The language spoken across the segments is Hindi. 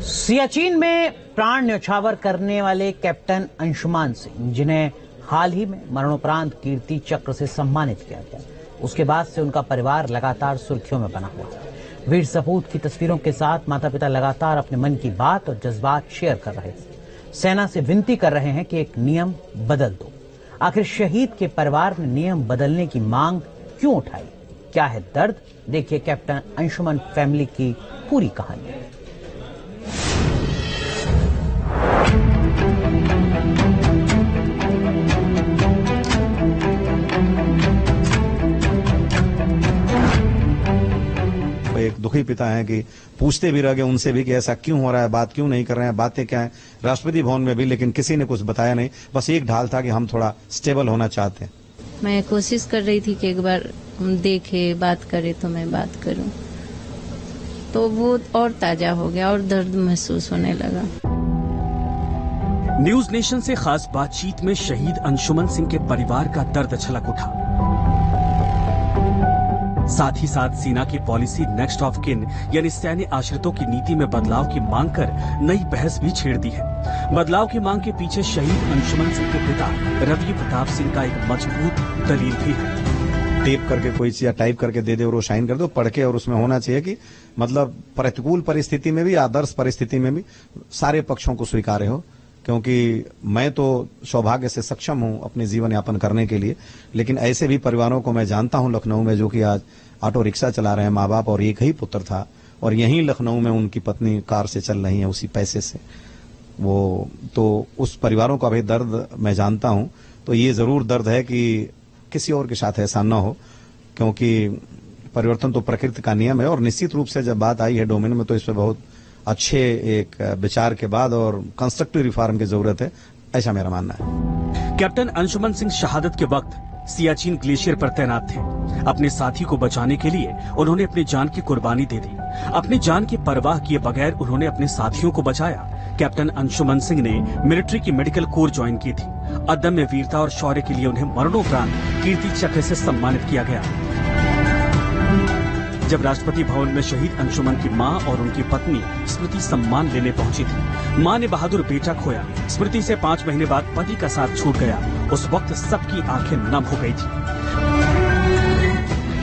सियाचिन में प्राण न्यौछावर करने वाले कैप्टन अंशुमान सिंह, जिन्हें हाल ही में मरणोपरांत कीर्ति चक्र से सम्मानित किया गया, उसके बाद से उनका परिवार लगातार सुर्खियों में बना हुआ है। वीर सपूत की तस्वीरों के साथ माता पिता लगातार अपने मन की बात और जज्बात शेयर कर रहे थे। सेना से विनती कर रहे हैं कि एक नियम बदल दो। आखिर शहीद के परिवार ने नियम बदलने की मांग क्यों उठाई? क्या है दर्द? देखिए कैप्टन अंशुमन फैमिली की पूरी कहानी। एक दुखी पिता हैं कि पूछते भी रह गए उनसे भी कि ऐसा क्यों हो रहा है, बात क्यों नहीं कर रहे हैं, बातें क्या हैं राष्ट्रपति भवन में भी, लेकिन किसी ने कुछ बताया नहीं। बस एक ढाल था कि हम थोड़ा स्टेबल होना चाहते हैं। मैं कोशिश कर रही थी कि एक बार हम देखे, बात करें तो मैं बात करूं, तो वो और ताजा हो गया और दर्द महसूस होने लगा। न्यूज नेशन से खास बातचीत में शहीद अंशुमन सिंह के परिवार का दर्द छलक उठा। साथ ही साथ सेना की पॉलिसी नेक्स्ट ऑफ किन यानी सैन्य आश्रितों की नीति में बदलाव की मांग कर नई बहस भी छेड़ दी है। बदलाव की मांग के पीछे शहीद अंशुमन सिंह के पिता रवि प्रताप सिंह का एक मजबूत दलील भी है। टेप करके कोई चीज या टाइप करके दे दे और वो साइन कर दो, पढ़ के, और उसमें होना चाहिए कि मतलब प्रतिकूल परिस्थिति में भी, आदर्श परिस्थिति में भी सारे पक्षों को स्वीकार्य हो। क्योंकि मैं तो सौभाग्य से सक्षम हूं अपने जीवन यापन करने के लिए, लेकिन ऐसे भी परिवारों को मैं जानता हूं लखनऊ में जो कि आज ऑटो रिक्शा चला रहे हैं, माँ बाप और एक ही पुत्र था, और यहीं लखनऊ में उनकी पत्नी कार से चल रही है उसी पैसे से। वो तो उस परिवारों का भी दर्द मैं जानता हूं। तो ये जरूर दर्द है कि किसी और के साथ ऐसा न हो, क्योंकि परिवर्तन तो प्रकृति का नियम है। और निश्चित रूप से जब बात आई है डोमेन में, तो इस पर बहुत अच्छे एक विचार के बाद और कंस्ट्रक्टिव रिफॉर्म की जरूरत है, ऐसा मेरा मानना है। कैप्टन अंशुमन सिंह शहादत के वक्त सियाचिन ग्लेशियर पर तैनात थे। अपने साथी को बचाने के लिए उन्होंने अपनी जान की कुर्बानी दे दी। अपनी जान की परवाह किए बगैर उन्होंने अपने साथियों को बचाया। कैप्टन अंशुमन सिंह ने मिलिट्री की मेडिकल कोर ज्वाइन की थी। अदम्य वीरता और शौर्य के लिए उन्हें मरणोपरांत कीर्ति चक्र से सम्मानित किया गया। जब राष्ट्रपति भवन में शहीद अंशुमन की मां और उनकी पत्नी स्मृति सम्मान लेने पहुंची थी, मां ने बहादुर बेटा खोया। स्मृति से 5 महीने बाद पति का साथ छूट गया। उस वक्त सबकी आंखें नम हो गई थी।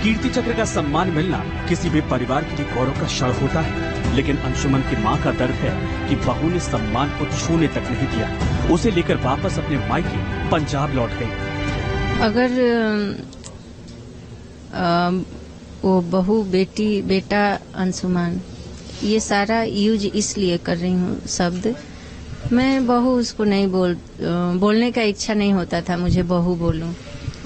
कीर्ति चक्र का सम्मान मिलना किसी भी परिवार के लिए गौरव का क्षण होता है, लेकिन अंशुमन की मां का दर्द है कि बहू ने सम्मान को छूने तक नहीं दिया। उसे लेकर वापस अपने मायके पंजाब लौट गई। अगर वो बहू, बेटी, बेटा, अंशुमान, ये सारा यूज इसलिए कर रही हूँ शब्द। मैं बहू उसको नहीं बोलने का इच्छा नहीं होता था मुझे बहू बोलूं।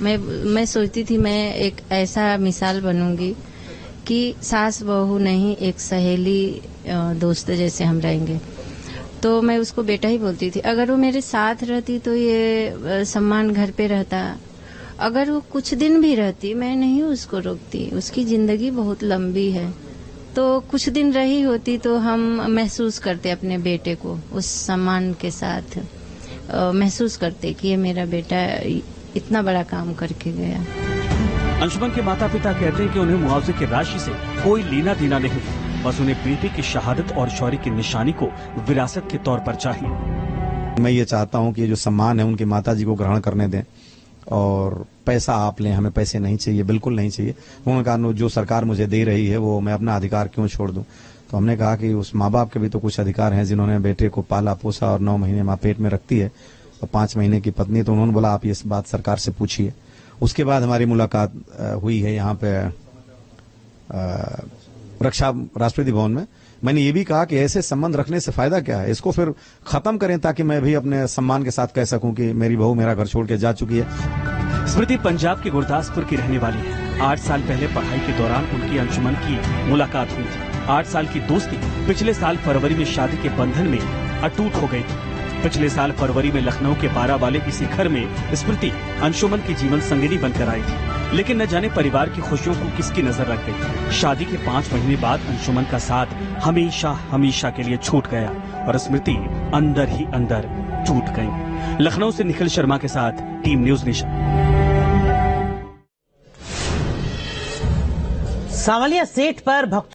मैं सोचती थी मैं एक ऐसा मिसाल बनूंगी कि सास बहू नहीं, एक सहेली दोस्त जैसे हम रहेंगे। तो मैं उसको बेटा ही बोलती थी। अगर वो मेरे साथ रहती तो ये सम्मान घर पे रहता। अगर वो कुछ दिन भी रहती, मैं नहीं उसको रोकती, उसकी जिंदगी बहुत लंबी है। तो कुछ दिन रही होती तो हम महसूस करते अपने बेटे को उस सम्मान के साथ, महसूस करते कि ये मेरा बेटा इतना बड़ा काम करके गया। अंशुमन के माता पिता कहते हैं कि उन्हें मुआवजे की राशि से कोई लेना देना नहीं, बस उन्हें बेटे की शहादत और शौर्य की निशानी को विरासत के तौर पर चाहिए। मैं ये चाहता हूँ कि ये जो सम्मान है उनकी माता जी को ग्रहण करने दें, और पैसा आप लें, हमें पैसे नहीं चाहिए, बिल्कुल नहीं चाहिए। उन्होंने कहा जो सरकार मुझे दे रही है वो मैं अपना अधिकार क्यों छोड़ दूं। तो हमने कहा कि उस माँ बाप के भी तो कुछ अधिकार हैं जिन्होंने बेटे को पाला पोसा और 9 महीने माँ पेट में रखती है और 5 महीने की पत्नी। तो उन्होंने बोला आप ये बात सरकार से पूछिए। उसके बाद हमारी मुलाकात हुई है यहाँ पे रक्षा राष्ट्रपति भवन में। मैंने ये भी कहा कि ऐसे संबंध रखने से फायदा क्या है, इसको फिर खत्म करें ताकि मैं भी अपने सम्मान के साथ कह सकूं कि मेरी बहू मेरा घर छोड़ के जा चुकी है। स्मृति पंजाब के गुरदासपुर की रहने वाली है। 8 साल पहले पढ़ाई के दौरान उनकी अंशुमन की मुलाकात हुई थी। 8 साल की दोस्ती पिछले साल फरवरी में शादी के बंधन में अटूट हो गई थी। पिछले साल फरवरी में लखनऊ के बारा वाले इसी घर में स्मृति अंशुमन की जीवन संगिनी बनकर आई थी, लेकिन न जाने परिवार की खुशियों को किसकी नजर लग गई। शादी के 5 महीने बाद अंशुमन का साथ हमेशा हमेशा के लिए छूट गया और स्मृति अंदर ही अंदर टूट गई। लखनऊ से निखिल शर्मा के साथ team news nation. Sanwaliya set पर भक्तों